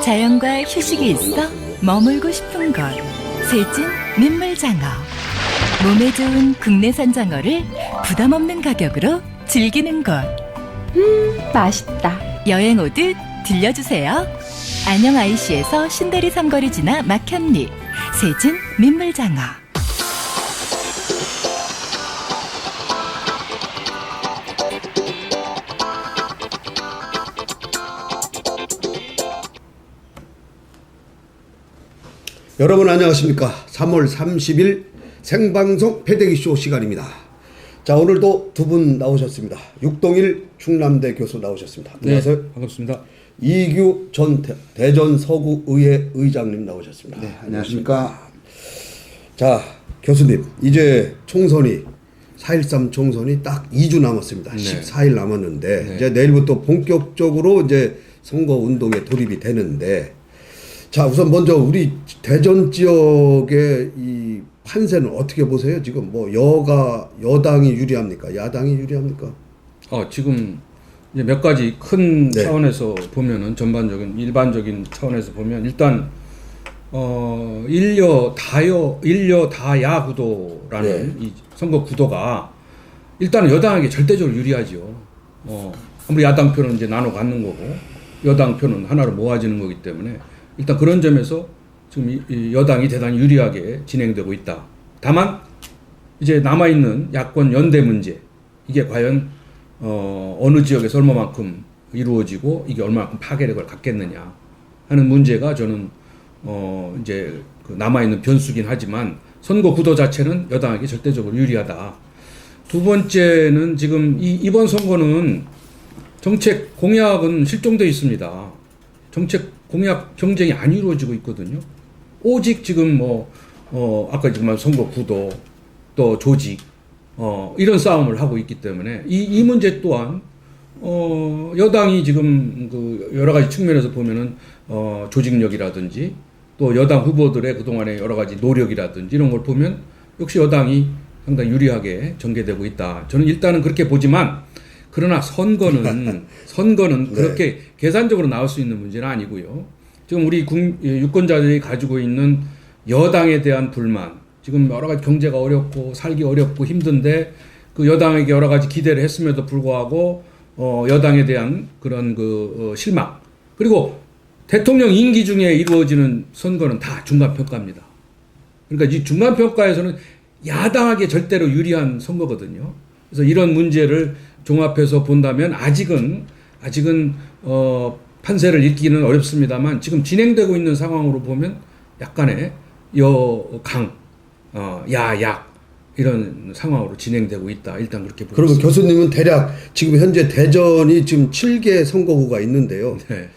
자연과 휴식이 있어 머물고 싶은 곳. 세진 민물장어. 몸에 좋은 국내산 장어를 부담 없는 가격으로 즐기는 곳. 맛있다. 여행 오듯 들려주세요. 안녕 IC에서 신대리 삼거리 지나 막현리. 세진 민물장어. 여러분 안녕하십니까. 3월 30일 생방송 패대기쇼 시간입니다. 자, 오늘도 두 분 나오셨습니다. 육동일 충남대 교수 나오셨습니다. 안녕하세요. 네, 반갑습니다. 이규 전 대전 서구의회 의장님 나오셨습니다. 네, 안녕하십니까. 자, 교수님, 이제 총선이 4.13 총선이 딱 2주 남았습니다. 네. 14일 남았는데 네. 이제 내일부터 본격적으로 이제 선거 운동에 돌입이 되는데, 자, 우선 먼저 우리 대전 지역의 이 판세는 어떻게 보세요? 지금 뭐 여당이 유리합니까? 야당이 유리합니까? 지금 이제 몇 가지 큰 네. 차원에서 보면은 전반적인 일반적인 차원에서 보면 일단 일여 다야 구도라는 네. 이 선거 구도가 일단 여당에게 절대적으로 유리하죠. 아무리 야당 표는 이제 나눠 갖는 거고 여당 표는 하나로 모아지는 거기 때문에 일단 그런 점에서 지금 이 여당이 대단히 유리하게 진행되고 있다. 다만 이제 남아있는 야권 연대 문제, 이게 과연 어느 지역에서 얼마만큼 이루어지고 이게 얼마만큼 파괴력을 갖겠느냐 하는 문제가 저는 이제 그 남아있는 변수긴 하지만 선거 구도 자체는 여당에게 절대적으로 유리하다. 두 번째는 지금 이번 선거는 정책 공약은 실종되어 있습니다. 정책 공약 경쟁이 안 이루어지고 있거든요. 오직 지금 아까 지금 선거 구도 또 조직 이런 싸움을 하고 있기 때문에 이 문제 또한 여당이 지금 그 여러 가지 측면에서 보면은 조직력이라든지 또 여당 후보들의 그동안의 여러 가지 노력이라든지 이런 걸 보면 역시 여당이 상당히 유리하게 전개되고 있다. 저는 일단은 그렇게 보지만 그러나 선거는 네. 그렇게 계산적으로 나올 수 있는 문제는 아니고요. 지금 우리 유권자들이 가지고 있는 여당에 대한 불만, 지금 여러 가지 경제가 어렵고 살기 어렵고 힘든데 그 여당에게 여러 가지 기대를 했음에도 불구하고 여당에 대한 그런 실망, 그리고 대통령 임기 중에 이루어지는 선거는 다 중간평가입니다. 그러니까 이 중간평가에서는 야당에게 절대로 유리한 선거거든요. 그래서 이런 문제를 종합해서 본다면 아직은 판세를 읽기는 어렵습니다만 지금 진행되고 있는 상황으로 보면 약간의 여강, 야약 이런 상황으로 진행되고 있다. 일단 그렇게 보고 그러면 있습니다. 교수님은 대략 지금 현재 대전이 지금 7개 선거구가 있는데요. 네.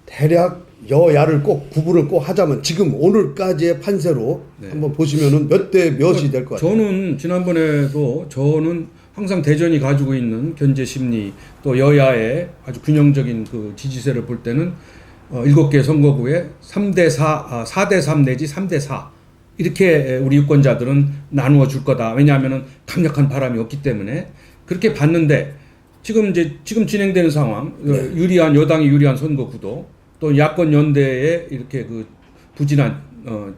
대략 여야를 꼭 구분을 꼭 하자면 지금 오늘까지의 판세로 네. 한번 보시면은 몇 대 몇이 될 것 같아요. 저는 지난번에도 항상 대전이 가지고 있는 견제 심리 또 여야의 아주 균형적인 그 지지세를 볼 때는 7개 선거구에 3대4, 4대3 내지 3대4 이렇게 우리 유권자들은 나누어 줄 거다. 왜냐하면은 강력한 바람이 없기 때문에 그렇게 봤는데 지금 진행되는 상황, 여당이 유리한 선거 구도 또 야권 연대의 이렇게 그 부진한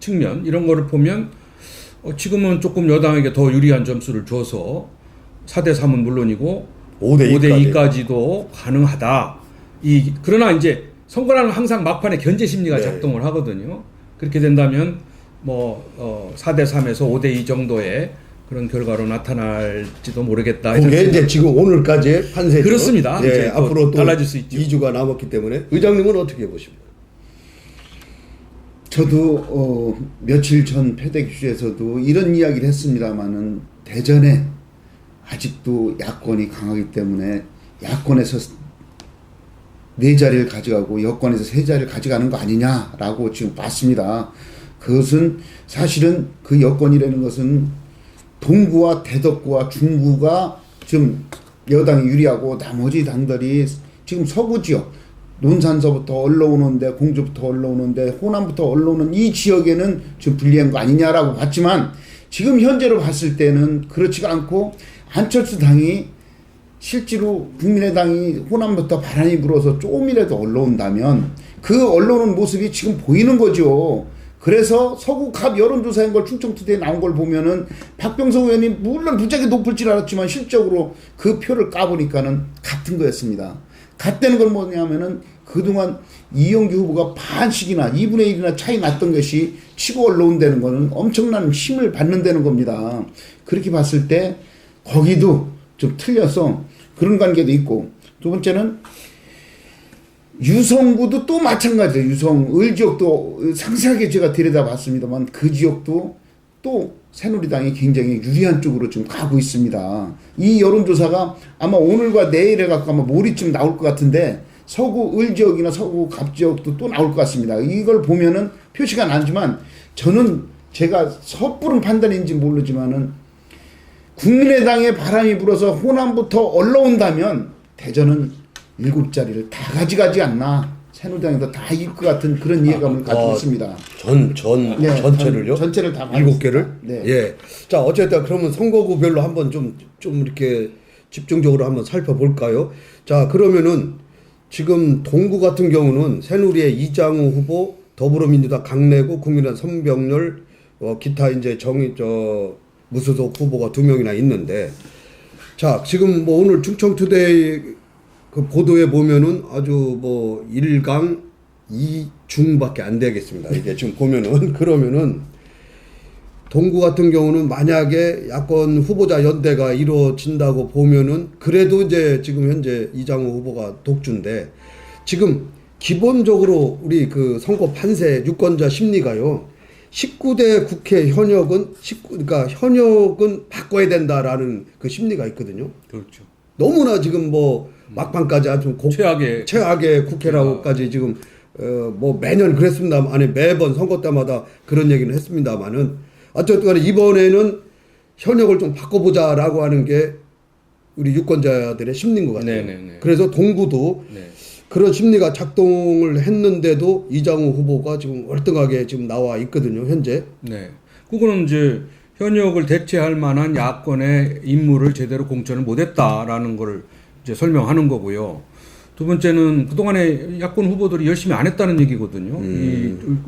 측면 이런 거를 보면 지금은 조금 여당에게 더 유리한 점수를 줘서 4대3은 물론이고 5대2까지도 가능하다. 그러나 이제 선거라는 항상 막판에 견제 심리가 작동을 하거든요. 그렇게 된다면 4대3에서 5대2 정도의 그런 결과로 나타날지도 모르겠다. 그게 이제 지금 오늘까지의 판세죠. 그렇습니다. 예, 이제 앞으로 또 달라질 수 있죠. 2주가 남았기 때문에 의장님은 어떻게 보십니까? 저도 며칠 전 패대기쇼에서도 이런 이야기를 했습니다마는 대전에 아직도 야권이 강하기 때문에 야권에서 4자리를 가져가고 여권에서 3자리를 가져가는 거 아니냐라고 지금 봤습니다. 그것은 사실은 그 여권이라는 것은 동구와 대덕구와 중구가 지금 여당이 유리하고 나머지 당들이 지금 서구 지역 논산서부터 올라오는데 공주부터 올라오는데 호남부터 올라오는 이 지역에는 좀 불리한 거 아니냐라고 봤지만 지금 현재로 봤을 때는 그렇지가 않고 안철수 당이 실제로 국민의당이 호남부터 바람이 불어서 조금이라도 올라온다면 그 올라오는 모습이 지금 보이는 거죠. 그래서 서구 갑 여론조사인 걸 충청투데이에 나온 걸 보면은 박병석 의원이 물론 무지하게 높을 줄 알았지만 실적으로 그 표를 까보니까는 같은 거였습니다. 같다는 건 뭐냐면은 그동안 이용규 후보가 반씩이나 2분의 1이나 차이 났던 것이 치고 올라온다는 거는 엄청난 힘을 받는다는 겁니다. 그렇게 봤을 때 거기도 좀 틀려서 그런 관계도 있고, 두 번째는 유성구도 또 마찬가지예요. 을 지역도 상세하게 제가 들여다봤습니다만 그 지역도 또 새누리당이 굉장히 유리한 쪽으로 지금 가고 있습니다. 이 여론조사가 아마 오늘과 내일에 갖고 아마 모레쯤 나올 것 같은데 서구 을 지역이나 서구 갑 지역도 또 나올 것 같습니다. 이걸 보면은 표시가 나지만 저는 제가 섣부른 판단인지 모르지만은 국민의당에 바람이 불어서 호남부터 올라온다면 대전은 7자리를 다 가져가지 않나, 새누리당에서 다 이길 것 같은 그런 이해감을 가지고 있습니다. 전체를요? 전체를 다 7개를? 네. 예. 자, 어쨌든 그러면 선거구별로 한번 좀 이렇게 집중적으로 한번 살펴볼까요? 자, 그러면은 지금 동구 같은 경우는 새누리의 이장우 후보, 더불어민주당 강내구, 국민의당 선병렬, 기타 이제 무소속 후보가 2명이나 있는데, 자, 지금 뭐 오늘 충청투데이 그 보도에 보면은 아주 뭐 1강 2중밖에 안 되겠습니다. 이게 지금 보면은 그러면은 동구 같은 경우는 만약에 야권 후보자 연대가 이루어진다고 보면은 그래도 이제 지금 현재 이장우 후보가 독주인데, 지금 기본적으로 우리 그 선거 판세 유권자 심리가요, 19대 국회 그러니까 현역은 바꿔야 된다라는 그 심리가 있거든요. 그렇죠. 너무나 지금 뭐 막판까지 아주 최악의 국회라고까지 지금 뭐 매년 그랬습니다. 아니 매번 선거 때마다 그런 얘기는 했습니다만은 어쨌든 간에 이번에는 현역을 좀 바꿔보자라고 하는 게 우리 유권자들의 심리인 것 같아요. 네네네. 그래서 동구도 네. 그런 심리가 작동을 했는데도 이장우 후보가 지금 월등하게 지금 나와 있거든요, 현재. 네. 그거는 이제 현역을 대체할 만한 야권의 임무를 제대로 공천을 못했다라는 걸 이제 설명하는 거고요. 두 번째는 그동안에 야권 후보들이 열심히 안 했다는 얘기거든요.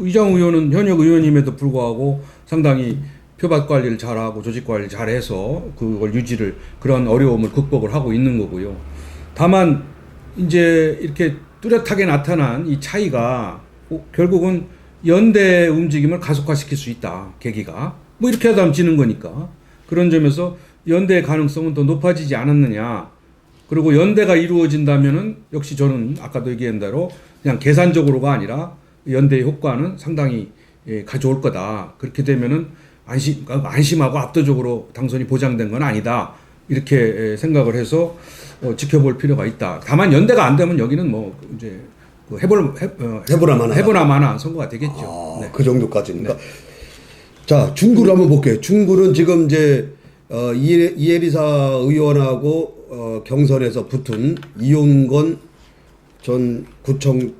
이장우 의원은 현역 의원임에도 불구하고 상당히 표밭 관리를 잘하고 조직 관리를 잘해서 그걸 그런 어려움을 극복을 하고 있는 거고요. 다만 이제 이렇게 뚜렷하게 나타난 이 차이가 결국은 연대 움직임을 가속화시킬 수 있다. 계기가. 뭐 이렇게 하다 보면 지는 거니까. 그런 점에서 연대의 가능성은 더 높아지지 않았느냐. 그리고 연대가 이루어진다면은 역시 저는 아까도 얘기한 대로 그냥 계산적으로가 아니라 연대의 효과는 상당히 가져올 거다. 그렇게 되면은 안심하고 압도적으로 당선이 보장된 건 아니다. 이렇게 생각을 해서 지켜볼 필요가 있다. 다만 연대가 안 되면 여기는 뭐 이제 해보나마나 선거가 되겠죠. 네. 그 정도까지입니다. 네. 자, 중구를 한번 볼게요. 중구는 지금 이제 이혜리사 의원하고 경선에서 붙은 이용건 전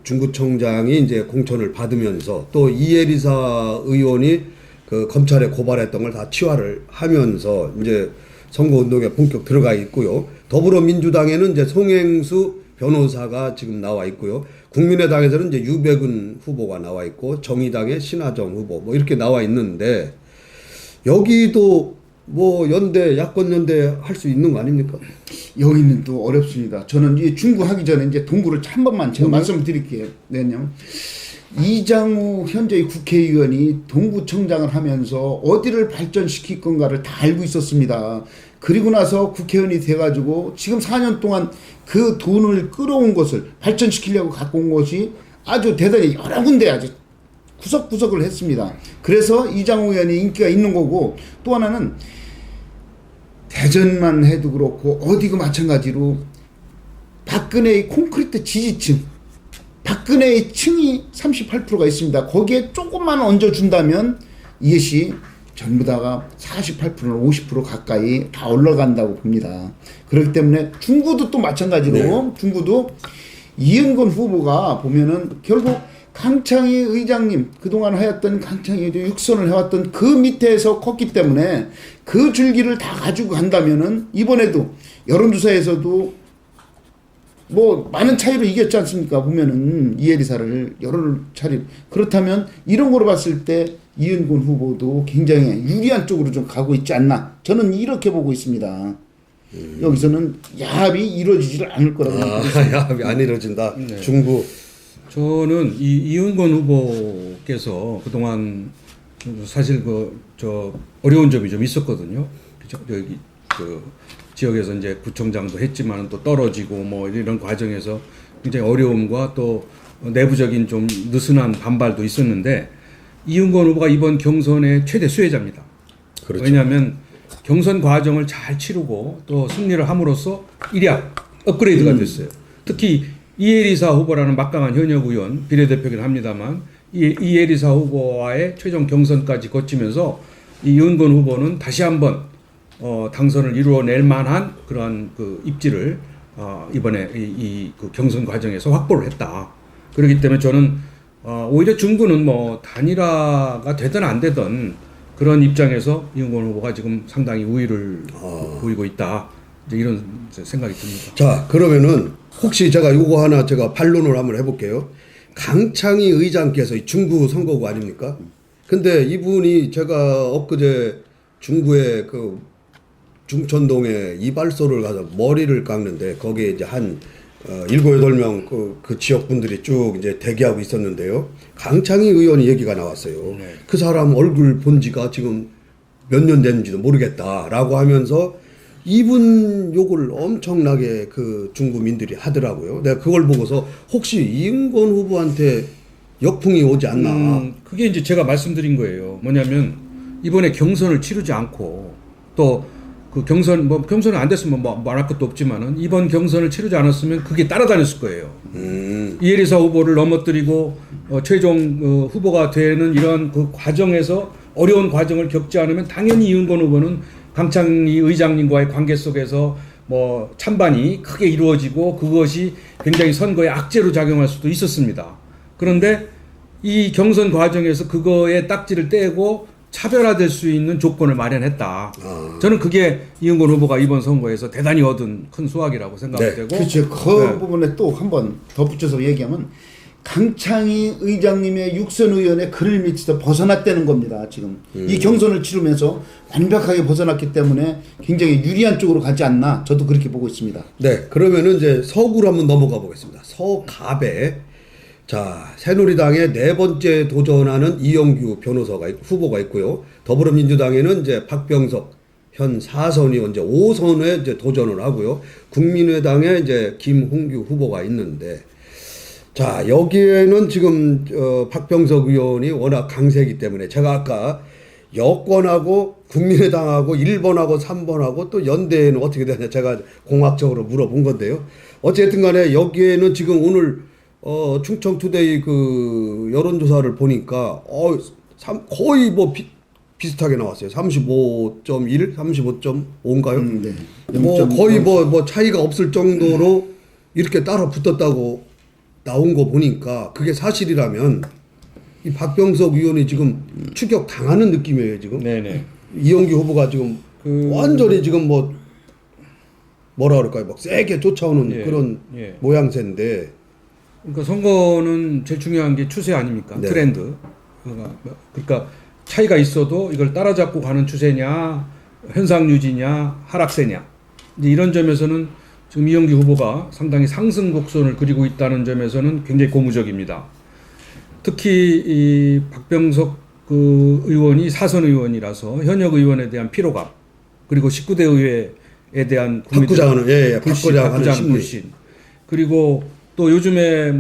중구청장이 이제 공천을 받으면서 또 이혜리사 의원이 그 검찰에 고발했던 걸 다 치화를 하면서 이제 선거운동에 본격 들어가 있고요. 더불어민주당에는 이제 송행수 변호사가 지금 나와 있고요. 국민의당에서는 이제 유백은 후보가 나와 있고 정의당의 신하정 후보 뭐 이렇게 나와 있는데, 여기도 뭐 야권 연대 할 수 있는 거 아닙니까? 여기는 또 어렵습니다. 저는 이 중구 하기 전에 이제 동구를 한 번만 제가 말씀드릴게요. 왜냐면 이장우 현재의 국회의원이 동구청장을 하면서 어디를 발전시킬 건가를 다 알고 있었습니다. 그리고 나서 국회의원이 돼가지고 지금 4년 동안 그 돈을 끌어온 것을 발전시키려고 갖고 온 것이 아주 대단히 여러 군데 아주 구석구석을 했습니다. 그래서 이장우 의원이 인기가 있는 거고, 또 하나는 대전만 해도 그렇고 어디고 마찬가지로 박근혜의 콘크리트 지지층, 박근혜의 층이 38%가 있습니다. 거기에 조금만 얹어준다면 이것이 전부 다가 48%나 50% 가까이 다 올라간다고 봅니다. 그렇기 때문에 중구도 또 마찬가지로 중구도 이은건 후보가 보면은 결국 강창희 의장님 그동안 하였던 강창희 의장 육선을 해왔던 그 밑에서 컸기 때문에 그 줄기를 다 가지고 간다면은 이번에도 여론조사에서도 뭐 많은 차이로 이겼지 않습니까? 보면은 이혜리사를 여론을 차리 그렇다면 이런 거로 봤을 때 이은곤 후보도 굉장히 유리한 쪽으로 좀 가고 있지 않나 저는 이렇게 보고 있습니다. 여기서는 야합이 이루어지질 않을 거라고 생각합니다. 야합이 안 이루어진다. 네. 중구. 저는 이은권 후보께서 그동안 사실 저 어려운 점이 좀 있었거든요. 여기 그 지역에서 이제 구청장도 했지만 또 떨어지고 뭐 이런 과정에서 굉장히 어려움과 또 내부적인 좀 느슨한 반발도 있었는데 이은권 후보가 이번 경선의 최대 수혜자입니다. 그렇죠. 왜냐하면 경선 과정을 잘 치르고 또 승리를 함으로써 일약 업그레이드가 됐어요. 특히 이혜리사 후보라는 막강한 현역 의원 비례대표긴 합니다만 이혜리사 후보와의 최종 경선까지 거치면서 이은권 후보는 다시 한번 당선을 이루어낼 만한 그러한 그 입지를 이번에 그 경선 과정에서 확보를 했다. 그렇기 때문에 저는 오히려 중구는 뭐 단일화가 되든 안 되든 그런 입장에서 이은권 후보가 지금 상당히 우위를 보이고 있다. 이제 이런 생각이 듭니다. 자, 그러면은 혹시 제가 요거 하나 제가 반론을 한번 해볼게요. 강창희 의장께서 이 중구 선거구 아닙니까? 근데 이분이 제가 엊그제 중구의 그 중천동에 이발소를 가서 머리를 깎는데 거기에 이제 한 7, 8명 그 지역 분들이 쭉 이제 대기하고 있었는데요. 강창희 의원이 얘기가 나왔어요. 네. 그 사람 얼굴 본 지가 지금 몇 년 됐는지도 모르겠다라고 하면서 이분 욕을 엄청나게 그 중구민들이 하더라고요. 내가 그걸 보고서 혹시 이은권 후보한테 역풍이 오지 않나. 그게 이제 제가 말씀드린 거예요. 뭐냐면 이번에 경선을 치르지 않고 또 그 경선이 안 됐으면 뭐 말할 것도 없지만은 이번 경선을 치르지 않았으면 그게 따라다녔을 거예요. 이혜리사 후보를 넘어뜨리고 최종 후보가 되는 이런 그 과정에서 어려운 과정을 겪지 않으면 당연히 이은권 후보는 강창희 의장님과의 관계 속에서 뭐 찬반이 크게 이루어지고 그것이 굉장히 선거에 악재로 작용할 수도 있었습니다. 그런데 이 경선 과정에서 그거에 딱지를 떼고 차별화될 수 있는 조건을 마련했다. 저는 그게 이은권 후보가 이번 선거에서 대단히 얻은 큰 수확이라고 생각되고. 그렇죠. 그 부분에 또 한번 덧붙여서 얘기하면 강창희 의장님의 육선 의원의 그늘 밑에서 벗어났다는 겁니다. 지금 이 경선을 치르면서 완벽하게 벗어났기 때문에 굉장히 유리한 쪽으로 가지 않나 저도 그렇게 보고 있습니다. 네, 그러면은 이제 서구로 한번 넘어가 보겠습니다. 서갑에 자 새누리당의 네 번째 도전하는 이영규 변호사가 후보가 있고요. 더불어민주당에는 이제 박병석 현 4선 의원 이제 5선에 이제 도전을 하고요. 국민의당에 이제 김홍규 후보가 있는데. 자, 여기에는 지금 박병석 의원이 워낙 강세이기 때문에 제가 아까 여권하고 국민의당하고 1번하고 3번하고 또 연대에는 어떻게 되냐 제가 공학적으로 물어본 건데요. 어쨌든 간에 여기에는 지금 오늘 충청투데이 그 여론조사를 보니까 거의 뭐 비슷하게 나왔어요. 35.1, 35.5인가요? 네. 뭐 거의 뭐 차이가 없을 정도로 이렇게 따라 붙었다고 나온 거 보니까 그게 사실이라면 이 박병석 의원이 지금 추격 당하는 느낌이에요 지금. 네네. 이영규 후보가 지금 완전히 지금 뭐라 그럴까요? 막 세게 쫓아오는 그런 모양새인데. 그러니까 선거는 제일 중요한 게 추세 아닙니까? 네. 트렌드. 그러니까 차이가 있어도 이걸 따라잡고 가는 추세냐, 현상 유지냐, 하락세냐. 이제 이런 점에서는 지금 이영규 후보가 상당히 상승 곡선을 그리고 있다는 점에서는 굉장히 고무적입니다. 특히 이 박병석 그 의원이 사선 의원이라서 현역 의원에 대한 피로감 그리고 19대 의회에 대한 바꾸자 하는 바꾸자 하는 불신 그리고 또 요즘에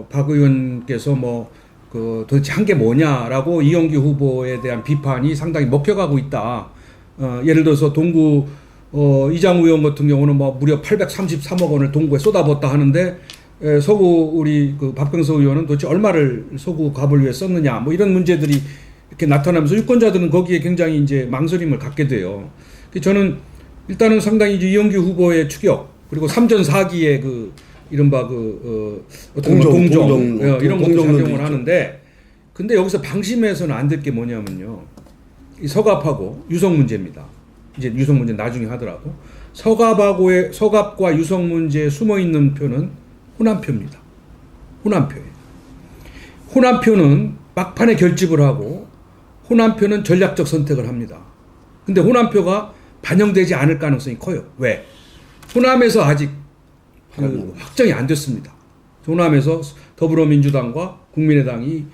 박 의원께서 도대체 한 게 뭐냐라고 이영규 후보에 대한 비판이 상당히 먹혀가고 있다. 예를 들어서 동구 이장우 의원 같은 경우는 무려 833억 원을 동구에 쏟아붓다 하는데 서구 우리 그 박병석 의원은 도대체 얼마를 서구 갑을 위해 썼느냐 이런 문제들이 이렇게 나타나면서 유권자들은 거기에 굉장히 이제 망설임을 갖게 돼요. 저는 일단은 상당히 이영규 후보의 추격 그리고 3전 4기의 그 이른바 어떤 동정 이런 것도 동정론도 작용을 있죠. 하는데, 근데 여기서 방심해서는 안 될 게 뭐냐면요, 이 서갑하고 유성 문제입니다. 이제 유성 문제 나중에 하더라도 서갑과 유성 문제에 숨어 있는 표는 호남표입니다. 호남표예요. 호남표는 막판에 결집을 하고 호남표는 전략적 선택을 합니다. 근데 호남표가 반영되지 않을 가능성이 커요. 왜? 호남에서 아직 확정이 안 됐습니다. 호남에서 더불어민주당과 국민의당이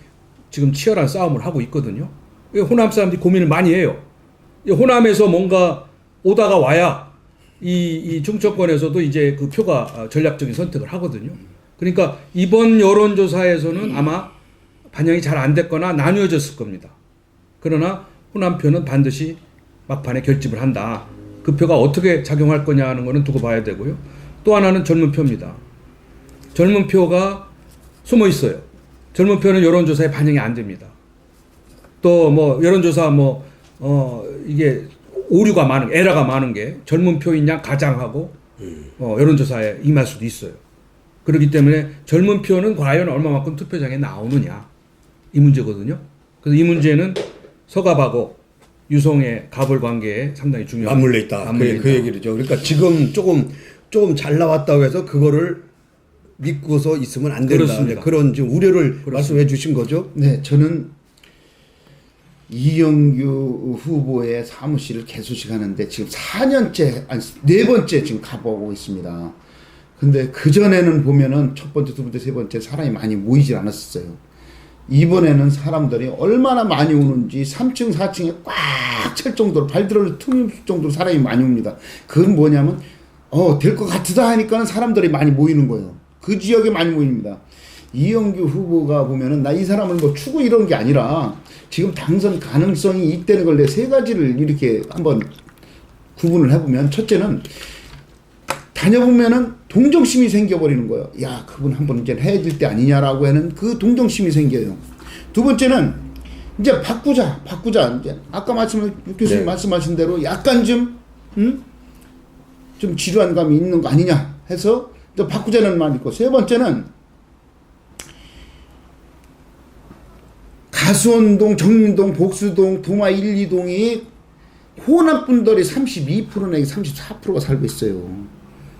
지금 치열한 싸움을 하고 있거든요. 호남 사람들이 고민을 많이 해요. 호남에서 뭔가 오다가 와야 이 중천권에서도 이제 그 표가 전략적인 선택을 하거든요. 그러니까 이번 여론조사에서는 아마 반영이 잘 안 됐거나 나뉘어졌을 겁니다. 그러나 호남표는 반드시 막판에 결집을 한다. 그 표가 어떻게 작용할 거냐 하는 거는 두고 봐야 되고요. 또 하나는 젊은 표입니다. 젊은 표가 숨어 있어요. 젊은 표는 여론조사에 반영이 안 됩니다. 또 뭐 여론조사 이게 오류가 많은, 에러가 많은 게 젊은 표인 양 가장하고 여론조사에 임할 수도 있어요. 그렇기 때문에 젊은 표는 과연 얼마만큼 투표장에 나오느냐, 이 문제거든요. 그래서 이 문제는 서갑하고 유성의 갑을 관계에 상당히 중요한, 맞물려 있다. 그 얘기죠. 그러니까 지금 조금 잘 나왔다고 해서 그거를 믿고서 있으면 안 된다. 그렇습니다. 그런 지금 우려를 그렇습니다. 말씀해 주신 거죠. 네, 저는 이영규 후보의 사무실을 개소식 하는데 지금 4년째, 아니 4번째 지금 가보고 있습니다. 근데 그전에는 보면은 첫 번째, 두 번째, 세 번째 사람이 많이 모이질 않았었어요. 이번에는 사람들이 얼마나 많이 오는지 3층, 4층에 꽉 찰 정도로, 발 들어올 틈이 없을 정도로 사람이 많이 옵니다. 그건 뭐냐면, 될 것 같다 하니까는 사람들이 많이 모이는 거예요. 그 지역에 많이 모입니다. 이영규 후보가 보면은 나 이 사람을 뭐 추구 이런 게 아니라 지금 당선 가능성이 있다는 걸 내 세 가지를 이렇게 한번 구분을 해보면, 첫째는 다녀보면은 동정심이 생겨버리는 거예요. 야, 그분 한번 이제 해야 될 때 아니냐라고 하는 그 동정심이 생겨요. 두 번째는 이제 바꾸자. 이제 아까 교수님 말씀하신 대로 약간 좀 지루한 감이 있는 거 아니냐 해서 또 바꾸자는 말이 있고, 세 번째는 가수원동, 정민동, 복수동, 도마 1, 2동이 호남 분들이 32% 내지 34%가 살고 있어요.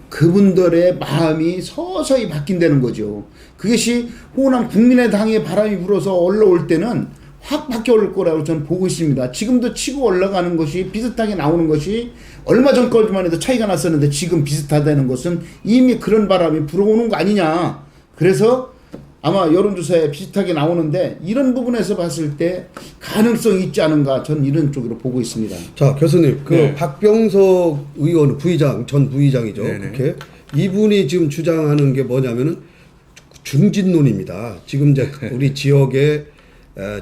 그분들의 마음이 서서히 바뀐다는 거죠. 그것이 호남 국민의당의 바람이 불어서 올라올 때는 확 바뀌어올 거라고 저는 보고 있습니다. 지금도 치고 올라가는 것이 비슷하게 나오는 것이 얼마 전까지만 해도 차이가 났었는데 지금 비슷하다는 것은 이미 그런 바람이 불어오는 거 아니냐. 그래서 아마 여론조사에 비슷하게 나오는데 이런 부분에서 봤을 때 가능성이 있지 않은가, 저는 이런 쪽으로 보고 있습니다. 자, 교수님, 네. 박병석 의원 전 부의장이죠. 네네. 국회. 이분이 지금 주장하는 게 뭐냐면은 중진론입니다. 지금 이제 우리 지역에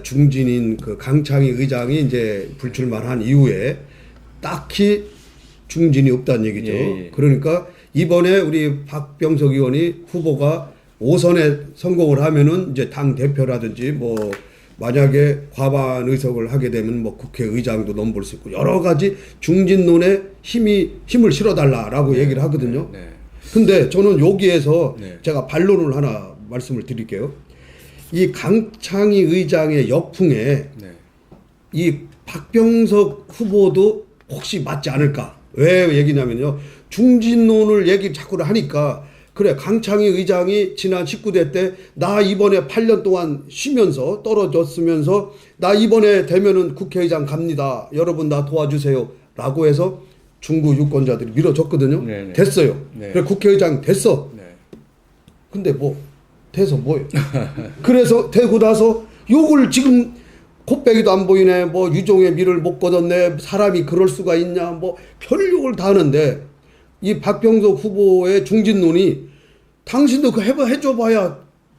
중진인 그 강창희 의장이 이제 불출마를 한 이후에 딱히 중진이 없다는 얘기죠. 예. 그러니까 이번에 우리 박병석 의원이 후보가 5선에 성공을 하면은 이제 당 대표라든지 뭐 만약에 과반 의석을 하게 되면 뭐 국회의장도 넘볼 수 있고 여러 가지 중진론에 힘을 실어달라라고 얘기를 하거든요. 네. 근데 저는 여기에서 네. 제가 반론을 하나 말씀을 드릴게요. 이 강창희 의장의 역풍에 네. 이 박병석 후보도 혹시 맞지 않을까? 왜 얘기냐면요. 중진론을 얘기 자꾸 하니까 그래, 강창희 의장이 지난 19대 때 나 이번에 8년 동안 쉬면서 떨어졌으면서 나 이번에 되면은 국회의장 갑니다. 여러분 나 도와주세요. 라고 해서 중구 유권자들이 밀어줬거든요. 네네. 됐어요. 네. 그래, 국회의장 됐어. 네. 근데 뭐 돼서 뭐예요? 그래서 되고 나서 욕을 지금 콧배기도 안 보이네. 뭐 유종의 미를 못 거뒀네. 사람이 그럴 수가 있냐. 뭐 별 욕을 다 하는데 이 박병석 후보의 중진론이 당신도 그 해줘봐야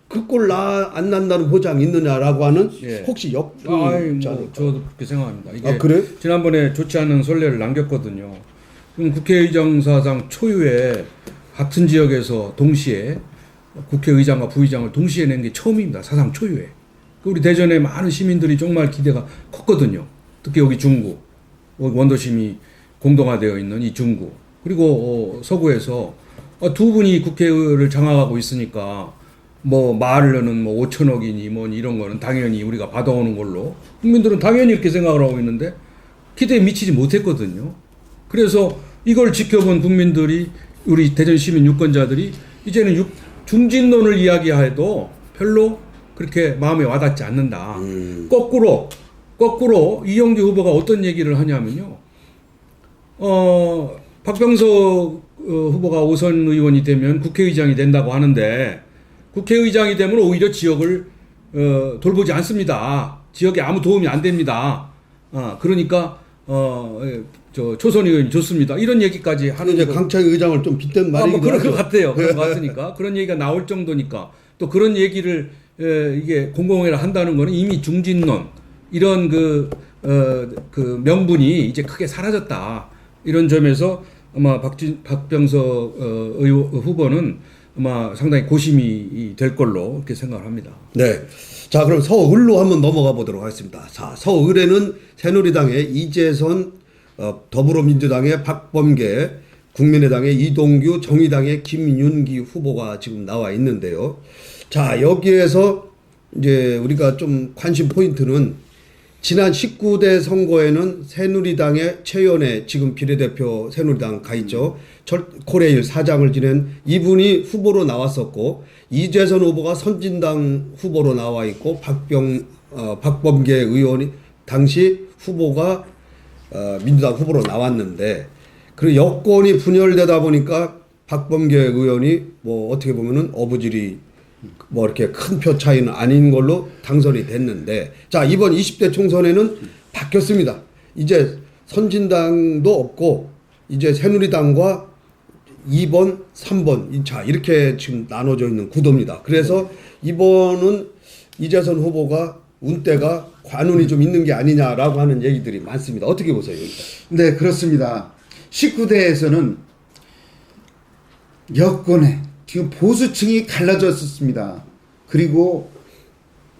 그 꼴 안 난다는 보장이 있느냐라고 하는 예. 혹시 역풍 저도 그렇게 생각합니다. 이게 아, 그래? 지난번에 좋지 않은 선례를 남겼거든요. 그럼 국회의장 사상 초유의 같은 지역에서 동시에 국회의장과 부의장을 동시에 낸 게 처음입니다. 사상 초유에. 우리 대전에 많은 시민들이 정말 기대가 컸거든요. 특히 여기 중구, 원도심이 공동화되어 있는 이 중구, 그리고 서구에서 두 분이 국회를 장악하고 있으니까 뭐 말로는 뭐 5천억이니 뭐 이런 거는 당연히 우리가 받아오는 걸로 국민들은 당연히 이렇게 생각을 하고 있는데 기대에 미치지 못했거든요. 그래서 이걸 지켜본 국민들이 우리 대전 시민 유권자들이 이제는 중진론을 이야기해도 별로 그렇게 마음에 와닿지 않는다. 거꾸로 이영규 후보가 어떤 얘기를 하냐면요. 박병석 후보가 5선 의원이 되면 국회의장이 된다고 하는데 국회의장이 되면 오히려 지역을 돌보지 않습니다. 지역에 아무 도움이 안 됩니다. 그러니까 저 초선 의원이 좋습니다. 이런 얘기까지 하는 이제 강창 의장을 좀 빗댄 말이기도 그런 것 하죠. 같아요. 그런 것 같으니까 그런 얘기가 나올 정도니까 또 그런 얘기를 이게 공공회를 한다는 거는 이미 중진론 이런 그 명분이 이제 크게 사라졌다. 이런 점에서 아마 박병석 후보는 아마 상당히 고심이 될 걸로 이렇게 생각을 합니다. 네. 자, 그럼 서울로 한번 넘어가 보도록 하겠습니다. 자, 서울에는 새누리당의 이재선, 더불어민주당의 박범계, 국민의당의 이동규, 정의당의 김윤기 후보가 지금 나와 있는데요. 자, 여기에서 이제 우리가 좀 관심 포인트는 지난 19대 선거에는 새누리당의 최연애 지금 비례대표 새누리당 가 있죠. 코레일 사장을 지낸 이분이 후보로 나왔었고 이재선 후보가 선진당 후보로 나와 있고 박범계 의원이 당시 후보가 민주당 후보로 나왔는데 그리고 여권이 분열되다 보니까 박범계 의원이 뭐 어떻게 보면은 어부질이 뭐 이렇게 큰 표 차이는 아닌 걸로 당선이 됐는데 자 이번 20대 총선에는 바뀌었습니다. 이제 선진당도 없고 이제 새누리당과 2번, 3번 자 이렇게 지금 나눠져 있는 구도입니다. 그래서 이번은 이재선 후보가 운대가 관운이 좀 있는 게 아니냐라고 하는 얘기들이 많습니다. 어떻게 보세요? 네, 그렇습니다. 19대에서는 여권에 지금 보수층이 갈라졌었습니다. 그리고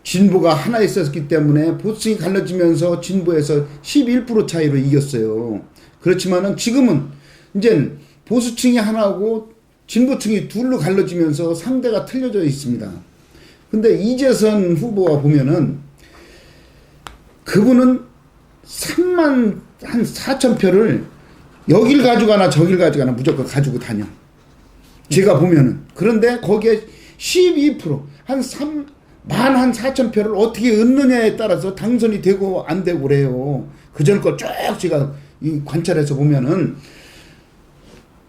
진보가 하나 있었기 때문에 보수층이 갈라지면서 진보에서 11% 차이로 이겼어요. 그렇지만은 지금은 이제 보수층이 하나고 진보층이 둘로 갈라지면서 상대가 틀려져 있습니다. 근데 이재선 후보가 보면은 그분은 3만 한 4천 표를 여길 가져가나 저길 가져가나 무조건 가지고 다녀. 제가 보면은. 그런데 거기에 12%, 한 3만 한 4천 표를 어떻게 얻느냐에 따라서 당선이 되고 안 되고 그래요. 그전 거 쭉 제가 관찰해서 보면은.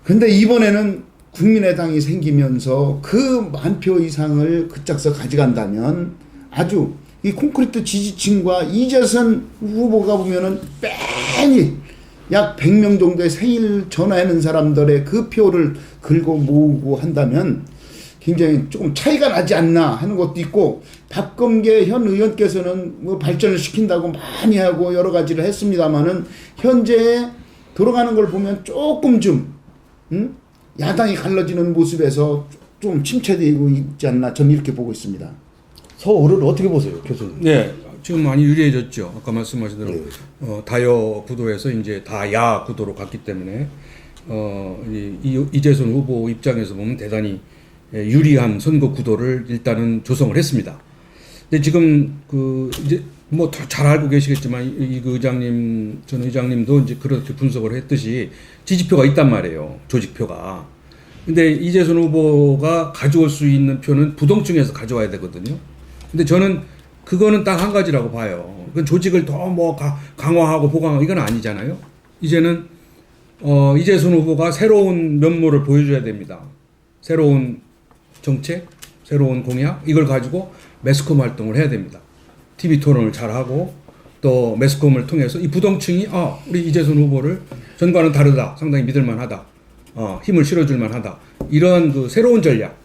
근데 이번에는 국민의당이 생기면서 그 10,000표 이상을 그짝서 가져간다면 아주 이 콘크리트 지지층과 이재선 후보가 보면은 빼니 약 100명 정도의 생일 전화하는 사람들의 그 표를 긁어 모으고 한다면 굉장히 조금 차이가 나지 않나 하는 것도 있고 박범계 현 의원께서는 뭐 발전을 시킨다고 많이 하고 여러 가지를 했습니다만은 현재 돌아가는 걸 보면 조금 좀 야당이 갈라지는 모습에서 좀 침체되고 있지 않나 저는 이렇게 보고 있습니다. 서울은 어떻게 보세요, 교수님? 네, 지금 많이 유리해졌죠. 아까 말씀하신 대로 다여 구도에서 이제 다야 구도로 갔기 때문에 이재선 후보 입장에서 보면 대단히 유리한 선거 구도를 일단은 조성을 했습니다. 근데 지금 이제 뭐 잘 알고 계시겠지만 이 의장님 전 의장님도 이제 그렇게 분석을 했듯이 지지표가 있단 말이에요. 조직표가. 근데 이재선 후보가 가져올 수 있는 표는 부동층에서 가져와야 되거든요. 근데 저는 그거는 딱 한 가지라고 봐요. 그 조직을 더 뭐 강화하고 보강하고 이건 아니잖아요. 이제는 이재선 후보가 새로운 면모를 보여줘야 됩니다. 새로운 정책, 새로운 공약 이걸 가지고 매스컴 활동을 해야 됩니다. TV 토론을 잘하고 또 매스컴을 통해서 이 부동층이 우리 이재선 후보를 전과는 다르다, 상당히 믿을만하다, 힘을 실어줄만하다 이런 그 새로운 전략.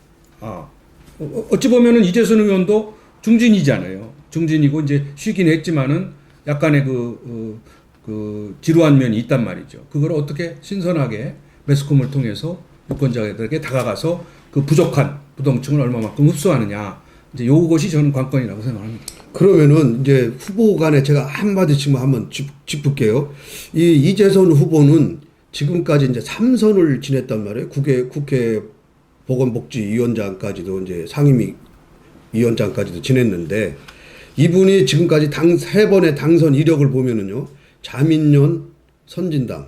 어찌 보면은 이재선 의원도 중진이잖아요. 중진이고 이제 쉬긴 했지만은 약간의 그 지루한 면이 있단 말이죠. 그걸 어떻게 신선하게 매스컴을 통해서 유권자들에게 다가가서 그 부족한 부동층을 얼마만큼 흡수하느냐. 이제 요것이 저는 관건이라고 생각합니다. 그러면은 이제 후보 간에 제가 한마디씩만 한번 짚을게요. 이 이재선 후보는 지금까지 이제 3선을 지냈단 말이에요. 국회 보건복지위원장까지도 이제 상임위원장까지도 지냈는데 이분이 지금까지 세 번의 당선 이력을 보면은요. 자민련, 선진당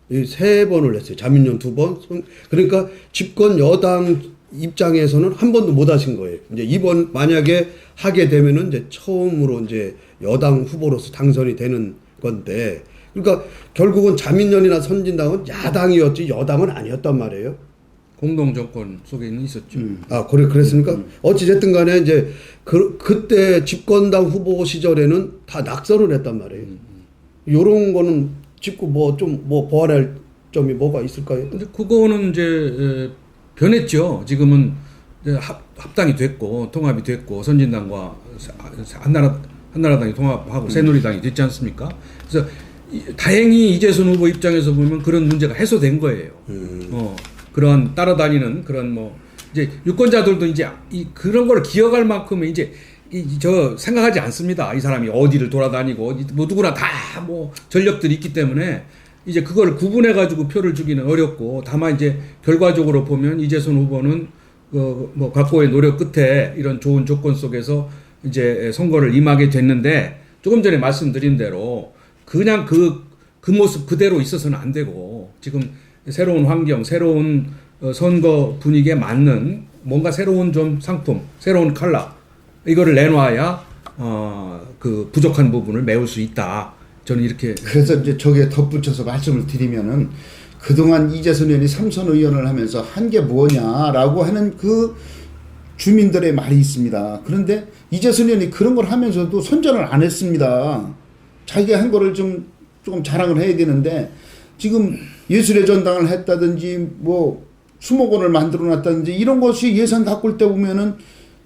이 세 번을 했어요. 자민련 2번. 그러니까 집권 여당 입장에서는 한 번도 못 하신 거예요. 이제 이번 만약에 하게 되면은 이제 처음으로 이제 여당 후보로서 당선이 되는 건데, 그러니까 결국은 자민련이나 선진당은 야당이었지 여당은 아니었단 말이에요. 공동 정권 속에는 있었죠. 아, 그랬습니까? 어찌됐든 간에 이제 그때 집권당 후보 시절에는 다 낙선을 했단 말이에요. 요런 거는 짚고 뭐 보완할 점이 뭐가 있을까요? 근데 그거는 이제 변했죠. 지금은 이제 합당이 됐고 통합이 됐고 선진당과 한나라당이 통합하고 새누리당이 됐지 않습니까? 그래서 다행히 이재선 후보 입장에서 보면 그런 문제가 해소된 거예요. 그런 따라다니는 그런 뭐 이제 유권자들도 이제 그런 걸 기억할 만큼은 이제 저 생각하지 않습니다. 이 사람이 어디를 돌아다니고 뭐 누구나 다 뭐 전력들이 있기 때문에 이제 그걸 구분해 가지고 표를 주기는 어렵고, 다만 이제 결과적으로 보면 이재선 후보는 뭐 각고의 노력 끝에 이런 좋은 조건 속에서 이제 선거를 임하게 됐는데, 조금 전에 말씀드린 대로 그냥 그 모습 그대로 있어서는 안 되고, 지금 새로운 환경, 새로운 선거 분위기에 맞는 뭔가 새로운 좀 상품, 새로운 컬러 이거를 내놔야 그 부족한 부분을 메울 수 있다. 저는 이렇게. 그래서 이제 저기에 덧붙여서 말씀을 드리면은 그동안 이재선 의원이 삼선 의원을 하면서 한 게 뭐냐라고 하는 그 주민들의 말이 있습니다. 그런데 이재선 의원이 그런 걸 하면서도 선전을 안 했습니다. 자기가 한 거를 조금 자랑을 해야 되는데, 지금 예술의 전당을 했다든지 뭐 수목원을 만들어 놨다든지 이런 것이 예산 가꿀 때 보면은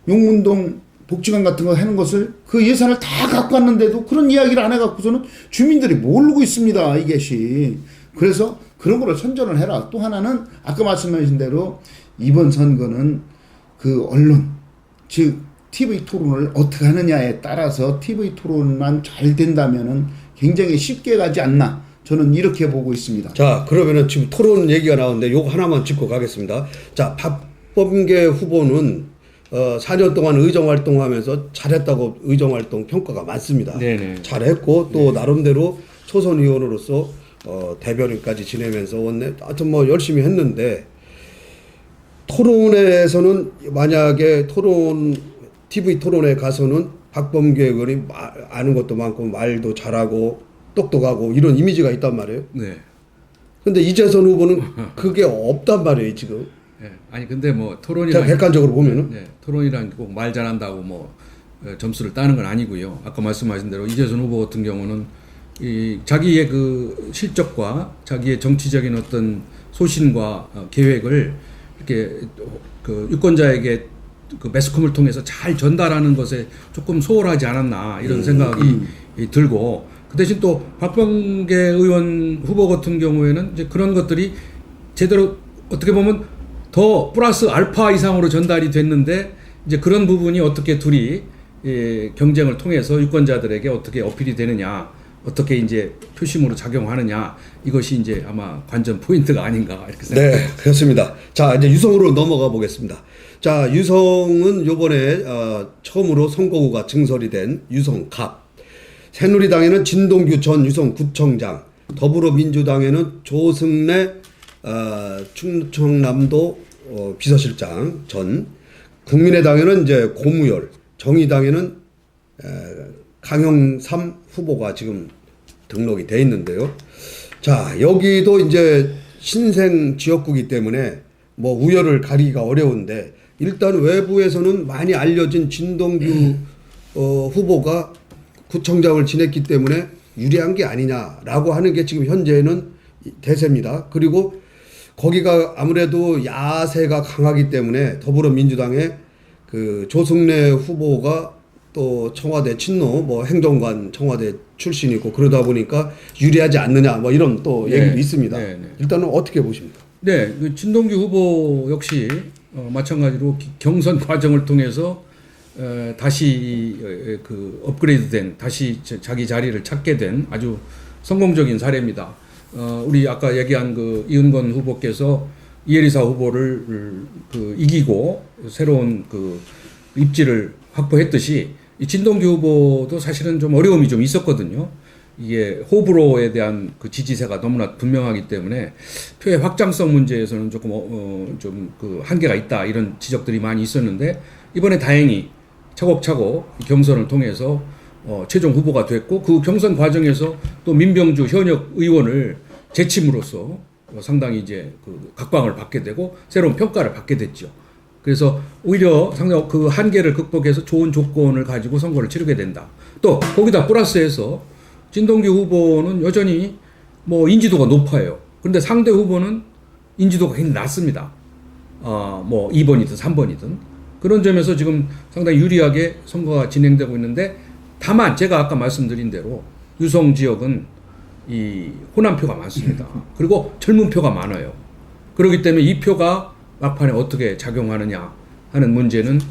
용문동 복지관 같은 거 하는 것을 그 예산을 다 갖고 왔는데도 그런 이야기를 안 해갖고서는 주민들이 모르고 있습니다. 이것이. 그래서 그런 거를 선전을 해라. 또 하나는 아까 말씀하신 대로 이번 선거는 그 언론, 즉 TV 토론을 어떻게 하느냐에 따라서 TV 토론만 잘 된다면은 굉장히 쉽게 가지 않나. 저는 이렇게 보고 있습니다. 자, 그러면은 지금 토론 얘기가 나오는데 요거 하나만 짚고 가겠습니다. 자, 박범계 후보는 4년 동안 의정활동하면서 잘했다고 의정활동 평가가 많습니다. 네네. 잘했고 또 나름대로 초선 의원으로서 대변인까지 지내면서 원내 하여튼 뭐 열심히 했는데, 토론회에서는 만약에 TV 토론에 가서는 박범계 의원이 아는 것도 많고 말도 잘하고 똑똑하고 이런 이미지가 있단 말이에요. 네. 근데 이재선 후보는 그게 없단 말이에요, 지금. 네. 아니 근데 뭐 자, 토론이랑 객관적으로 보면은. 네, 토론이랑 꼭 말 잘한다고 뭐 점수를 따는 건 아니고요. 아까 말씀하신 대로 이재선 후보 같은 경우는 이 자기의 그 실적과 자기의 정치적인 어떤 소신과 계획을 이렇게 그 유권자에게 그 매스컴을 통해서 잘 전달하는 것에 조금 소홀하지 않았나 이런 생각이 들고, 그 대신 또 박범계 의원 후보 같은 경우에는 이제 그런 것들이 제대로 어떻게 보면 더 플러스 알파 이상으로 전달이 됐는데, 이제 그런 부분이 어떻게 둘이 경쟁을 통해서 유권자들에게 어떻게 어필이 되느냐, 어떻게 이제 표심으로 작용하느냐, 이것이 이제 아마 관전 포인트가 아닌가 이렇게 생각합니다. 네, 그렇습니다. 자, 이제 유성으로 넘어가 보겠습니다. 자, 유성은 요번에 처음으로 선거구가 증설이 된 유성갑. 새누리당에는 진동규 전 유성구청장, 더불어민주당에는 조승래 충청남도 비서실장 전, 국민의당에는 이제 고무열, 정의당에는 강영삼 후보가 지금 등록이 돼 있는데요. 자, 여기도 이제 신생 지역구이기 때문에 뭐 우열을 가리기가 어려운데, 일단 외부에서는 많이 알려진 진동규 후보가 구청장을 지냈기 때문에 유리한 게 아니냐라고 하는 게 지금 현재는 대세입니다. 그리고 거기가 아무래도 야세가 강하기 때문에 더불어민주당의 그 조승래 후보가 또 청와대 친노, 뭐 행정관 청와대 출신이고 그러다 보니까 유리하지 않느냐, 뭐 이런 또 얘기도 있습니다. 일단은 어떻게 보십니까? 네, 그 진동규 후보 역시 마찬가지로 경선 과정을 통해서 다시 그 업그레이드된, 다시 자기 자리를 찾게 된 아주 성공적인 사례입니다. 우리 아까 얘기한 그 이은건 후보께서 이혜리사 후보를 이기고 새로운 그 입지를 확보했듯이 이 진동규 후보도 사실은 좀 어려움이 좀 있었거든요. 이게 호불호에 대한 그 지지세가 너무나 분명하기 때문에 표의 확장성 문제에서는 조금 좀 그 한계가 있다 이런 지적들이 많이 있었는데 이번에 다행히 차곡차곡 경선을 통해서 최종 후보가 됐고 그 경선 과정에서 또 민병주 현역 의원을 제침으로써 상당히 이제 그 각광을 받게 되고 새로운 평가를 받게 됐죠. 그래서 오히려 상당히 그 한계를 극복해서 좋은 조건을 가지고 선거를 치르게 된다. 또 거기다 플러스해서 진동규 후보는 여전히 뭐 인지도가 높아요. 그런데 상대 후보는 인지도가 굉장히 낮습니다. 뭐 2번이든 3번이든 그런 점에서 지금 상당히 유리하게 선거가 진행되고 있는데 다만 제가 아까 말씀드린 대로 유성 지역은 이 호남표가 많습니다. 그리고 젊은 표가 많아요. 그렇기 때문에 이 표가 막판에 어떻게 작용하느냐 하는 문제는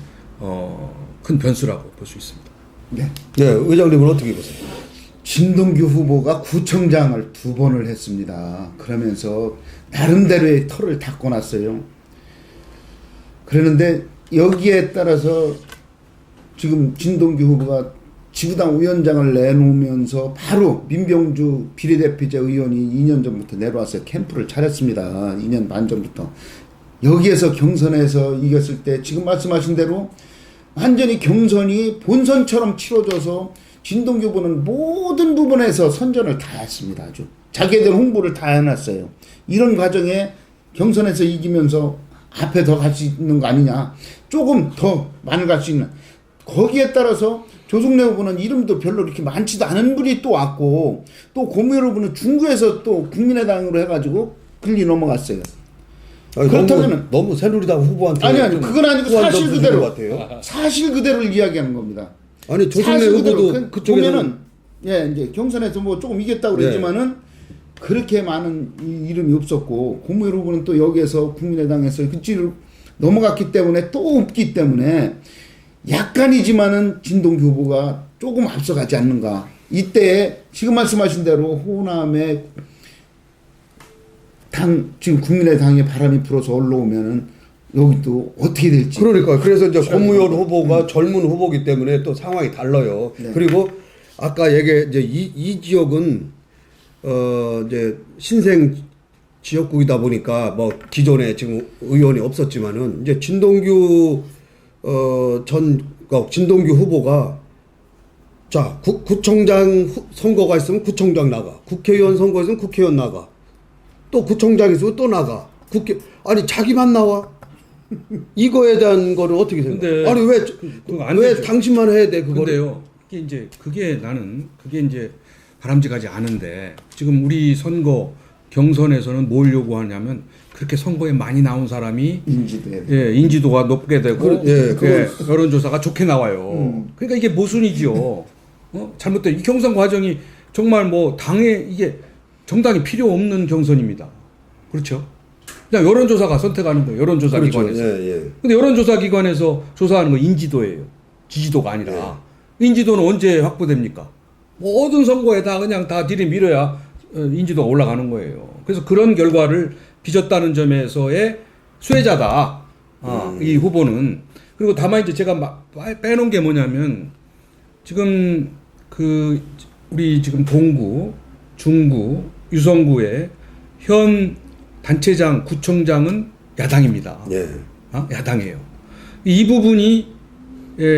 큰 변수라고 볼 수 있습니다. 네. 네, 의장님은 어떻게 보세요? 진동규 후보가 구청장을 2번을 했습니다. 그러면서 나름대로의 털을 닦아놨어요. 그러는데 여기에 따라서 지금 진동규 후보가 지구당 위원장을 내놓으면서 바로 민병주 비례대표제 의원이 2년 전부터 내려와서 캠프를 차렸습니다. 2년 반 전부터. 여기에서 경선에서 이겼을 때 지금 말씀하신 대로 완전히 경선이 본선처럼 치러져서 진동규 후보는 모든 부분에서 선전을 다 했습니다. 아주 자기들 홍보를 다 해놨어요. 이런 과정에 경선에서 이기면서 앞에 더 갈 수 있는 거 아니냐, 조금 더 많이 갈 수 있는, 거기에 따라서 조승래 후보는 이름도 별로 이렇게 많지도 않은 분이 또 왔고, 또 고무열 후보는 중구에서 또 국민의당으로 해가지고 글리 넘어갔어요. 그렇다면 너무 새누리당 후보한테 아니 그건 아니고 사실 그대로 같아요. 사실 그대로를 이야기하는 겁니다. 아니 조승래 후보도 그쪽에는 보면은 예 이제 경선에서 뭐 조금 이겼다고 그랬지만은 그렇게 많은 이름이 없었고 고무열 후보는 또 여기에서 국민의당에서 그치를 넘어갔기 때문에 또 없기 때문에 약간이지만은 진동규 후보가 조금 앞서가지 않는가. 이때 지금 말씀하신 대로 호남에 지금 국민의당에 바람이 불어서 올라오면은 여기 또 어떻게 될지. 그러니까 그래서 이제 고무열 후보가 젊은 후보기 때문에 또 상황이 달라요. 네. 그리고 아까 이제 이 지역은 이제 신생 지역구이다 보니까 뭐 기존에 지금 의원이 없었지만은 이제 진동규 진동규 후보가 자 구청장 선거가 있으면 구청장 나가, 국회의원 선거 있으면 국회의원 나가, 또 구청장 있으면 또 나가, 아니 자기만 나와. 이거에 대한 거는 어떻게 생각해요? 아니 왜 당신만 해야 돼 그거를? 근데요, 그게 이제 바람직하지 않은데 지금 우리 선거 경선에서는 뭘 요구하냐면 그렇게 선거에 많이 나온 사람이 인지도가 높게 되고 여론조사가 좋게 나와요. 그러니까 이게 모순이죠. 잘못된 이 경선 과정이 정말 뭐 이게 정당이 필요 없는 경선입니다. 그렇죠? 그냥 여론조사가 선택하는 거예요. 여론조사 그렇죠. 기관에서. 근데 여론조사 기관에서 조사하는 건 인지도예요. 지지도가 아니라. 인지도는 언제 확보됩니까? 모든 선거에 그냥 다 들이밀어야 인지도가 올라가는 거예요. 그래서 그런 결과를 빚었다는 점에서의 수혜자다. 이 후보는. 그리고 다만 이제 제가 빼놓은 게 뭐냐면 지금 우리 지금 동구, 중구, 유성구의 현 단체장, 구청장은 야당입니다. 야당이에요. 이 부분이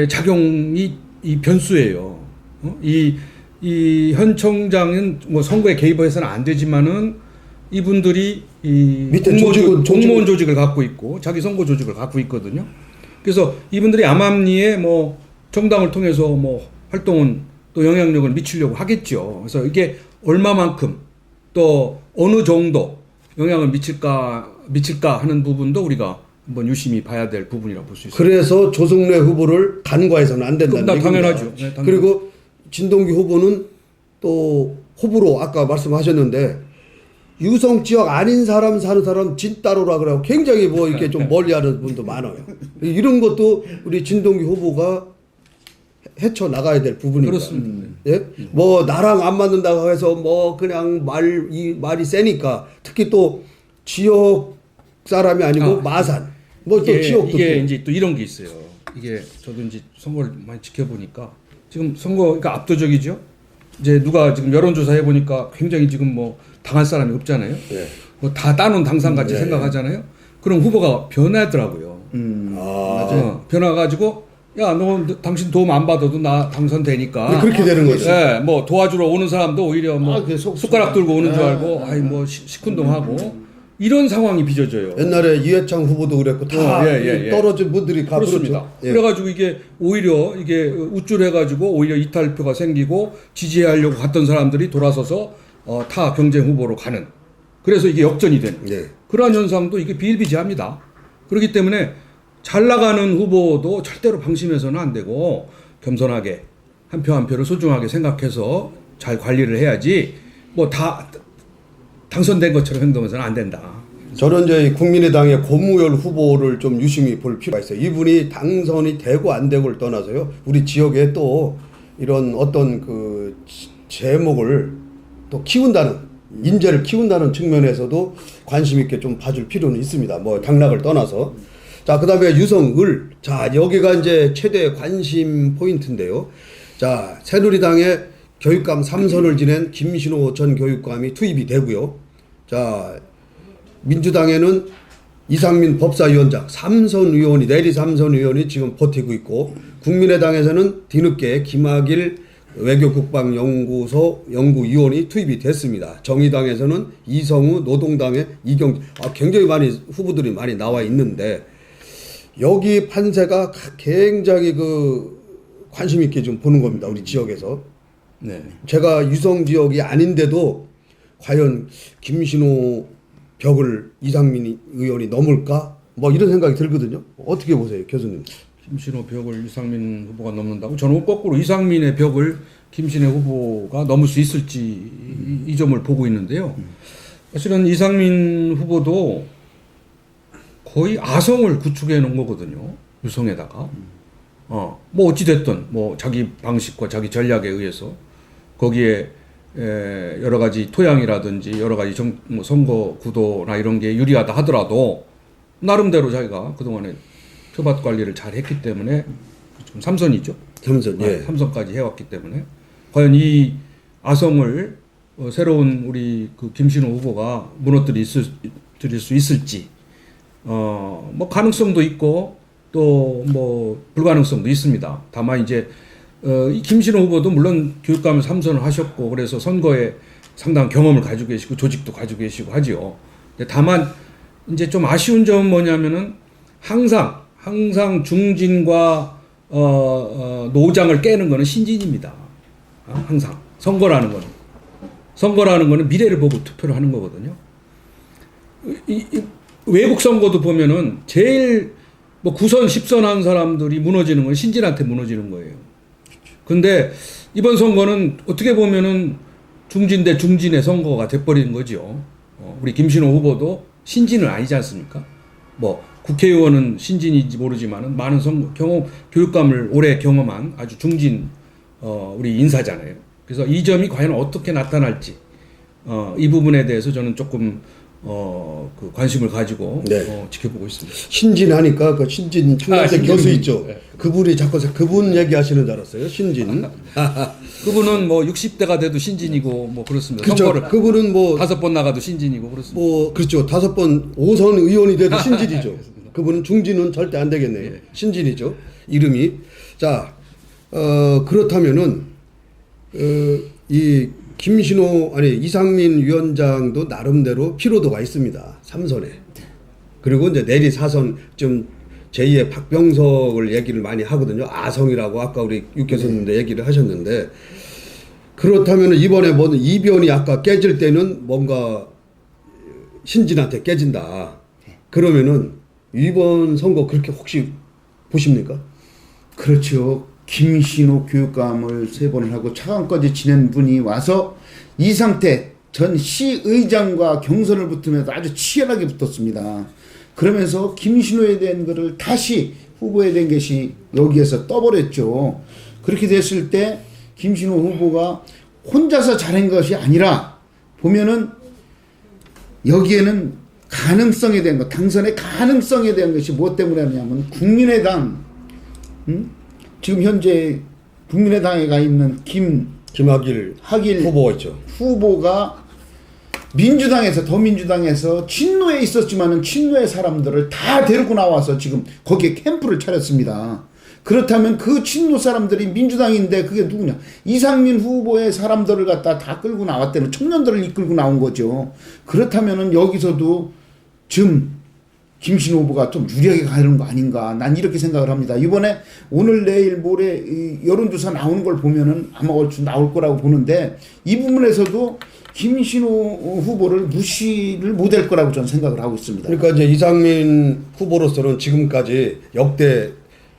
작용이 이 변수예요. 이 현 청장은 뭐 선거에 개입해서는 안 되지만은 이분들이 밑에 공무원 조직을 갖고 있고 자기 선거 조직을 갖고 있거든요. 그래서 이분들이 암암리에 뭐 정당을 통해서 뭐 활동은 또 영향력을 미치려고 하겠죠. 그래서 이게 얼마만큼 또 어느 정도 영향을 미칠까 하는 부분도 우리가 한번 유심히 봐야 될 부분이라고 볼 수 있습니다. 그래서 조승래 후보를 간과해서는 안 된다는 얘기입니다. 당연하죠. 네, 그리고 진동규 후보는 또 호불호 아까 말씀하셨는데 유성 지역 아닌 사람 사는 사람 진따로라 그러고 굉장히 뭐 이렇게 좀 멀리하는 분도 많아요. 이런 것도 우리 진동규 후보가 헤쳐 나가야 될 부분입니다. 그렇습니다. 예? 뭐 나랑 안 맞는다고 해서 뭐 그냥 말이 세니까 특히 또 지역 사람이 아니고 마산. 뭐 또 지역도 이게 또. 이제 또 이런 게 있어요. 이게 저도 이제 선거를 많이 지켜보니까 지금 선거가 압도적이죠. 이제 누가 지금 여론조사 해보니까 굉장히 지금 뭐 당할 사람이 없잖아요. 네. 뭐 다 따놓은 당상 같이 네. 생각하잖아요. 그럼 후보가 변하더라고요. 변화가지고 야, 너 당신 도움 안 받아도 나 당선되니까. 그렇게 되는 거죠. 예, 뭐 도와주러 오는 사람도 오히려 뭐 그게 숟가락 들고 오는 줄 알고, 아이 뭐 시큰둥하고 이런 상황이 빚어져요. 옛날에 이해창 후보도 그랬고 다 예. 떨어진 분들이 그렇습니다. 가버렸죠. 예. 그래가지고 이게 오히려 이게 우쭐해가지고 오히려 이탈표가 생기고 지지하려고 갔던 사람들이 돌아서서 타 경쟁 후보로 가는. 그래서 이게 역전이 되는. 예. 그러한 현상도 이게 비일비재합니다. 그렇기 때문에 잘 나가는 후보도 절대로 방심해서는 안 되고 겸손하게 한 표 한 표를 소중하게 생각해서 잘 관리를 해야지 뭐 다 당선된 것처럼 행동해서는 안 된다. 저는 이제 국민의당의 고무열 후보를 좀 유심히 볼 필요가 있어요. 이분이 당선이 되고 안 되고를 떠나서요. 우리 지역에 또 이런 어떤 그 제목을 또 키운다는 인재를 키운다는 측면에서도 관심 있게 좀 봐줄 필요는 있습니다. 뭐 당락을 떠나서. 자, 그다음에 유성을. 자, 여기가 이제 최대 관심 포인트인데요. 자, 새누리당의 교육감 3선을 지낸 김신호 전 교육감이 투입이 되고요. 자, 민주당에는 이상민 법사위원장 3선 의원이 내리 3선 의원이 지금 버티고 있고, 국민의당에서는 뒤늦게 김학일 외교국방연구소 연구위원이 투입이 됐습니다. 정의당에서는 이성우, 노동당의 이경진, 굉장히 많이 후보들이 많이 나와 있는데 여기 판세가 굉장히 그 관심 있게 좀 보는 겁니다. 우리 지역에서. 네. 제가 유성 지역이 아닌데도 과연 김신호 벽을 이상민 의원이 넘을까? 뭐 이런 생각이 들거든요. 어떻게 보세요, 교수님? 김신호 벽을 이상민 후보가 넘는다고? 저는 거꾸로 이상민의 벽을 김신호 후보가 넘을 수 있을지 이 점을 보고 있는데요. 사실은 이상민 후보도 거의 아성을 구축해 놓은 거거든요. 유성에다가. 뭐 어찌됐든 뭐 자기 방식과 자기 전략에 의해서 거기에 여러 가지 토양이라든지 여러 가지 뭐 선거 구도나 이런 게 유리하다 하더라도 나름대로 자기가 그동안에 표밭 관리를 잘 했기 때문에 지금 3선이죠. 3선, 예. 3선까지 해왔기 때문에 과연 이 아성을 새로운 우리 그 김신호 후보가 무너뜨릴 수 있을지 뭐 가능성도 있고 또 뭐 불가능성도 있습니다. 다만 이제 이 김신호 후보도 물론 교육감을 3선을 하셨고 그래서 선거에 상당한 경험을 가지고 계시고 조직도 가지고 계시고 하지요. 다만 이제 좀 아쉬운 점은 뭐냐면은 항상 중진과 노장을 깨는 거는 신진입니다. 항상 선거라는 거는 미래를 보고 투표를 하는 거거든요. 이 외국 선거도 보면은 제일 뭐 9선 10선 한 사람들이 무너지는 건 신진한테 무너지는 거예요. 근데 이번 선거는 어떻게 보면은 중진 대 중진의 선거가 돼버린 거죠. 우리 김신호 후보도 신진은 아니지 않습니까? 뭐 국회의원은 신진인지 모르지만은 많은 교육감을 오래 경험한 아주 중진 우리 인사잖아요. 그래서 이 점이 과연 어떻게 나타날지 이 부분에 대해서 저는 조금 그 관심을 가지고 네. 지켜보고 있습니다. 신진하니까 그 신진 청와대 신진. 교수 있죠. 네. 그분이 자꾸 그분 얘기하시는 줄 알았어요. 신진. 그분은 뭐 60대가 돼도 신진이고 뭐 그렇습니다. 그렇죠. 선거를 그분은 뭐 5번 나가도 신진이고 그렇습니다. 뭐 그렇죠. 5번 5선 의원이 돼도 신진이죠. 그분은 중진은 절대 안 되겠네요. 예. 신진이죠. 이름이. 자, 그렇다면은 이 이상민 위원장도 나름대로 피로도가 있습니다. 3선에. 그리고 이제 내리 4선 좀 제2의 박병석을 얘기를 많이 하거든요. 아성이라고 아까 우리 육 교수님도 얘기를 하셨는데, 그렇다면 이번에 뭐 이변이 아까 깨질 때는 뭔가 신진한테 깨진다. 그러면은 이번 선거 그렇게 혹시 보십니까? 그렇죠. 김신호 교육감을 3번을 하고 차관까지 지낸 분이 와서 이상태 전 시의장과 경선을 붙으면서 아주 치열하게 붙었습니다. 그러면서 김신호에 대한 것을 다시 후보에 대한 것이 여기에서 떠버렸죠. 그렇게 됐을 때 김신호 후보가 혼자서 잘한 것이 아니라 보면은 여기에는 가능성에 대한 것, 당선의 가능성에 대한 것이 무엇 때문에 하냐면 국민의당, 지금 현재 국민의당에 가 있는 김학일 후보가 있죠. 후보가 민주당에서 더민주당에서 친노에 있었지만은 친노의 사람들을 다 데리고 나와서 지금 거기에 캠프를 차렸습니다. 그렇다면 그 친노 사람들이 민주당인데 그게 누구냐? 이상민 후보의 사람들을 갖다 다 끌고 나왔다는 청년들을 이끌고 나온 거죠. 그렇다면은 여기서도 좀 김신호 후보가 좀 유리하게 가는 거 아닌가? 난 이렇게 생각을 합니다. 이번에 오늘 내일 모레 이 여론조사 나오는 걸 보면은 아마 얼추 나올 거라고 보는데 이 부분에서도 김신호 후보를 무시를 못할 거라고 저는 생각을 하고 있습니다. 그러니까 이제 이상민 후보로서는 지금까지 역대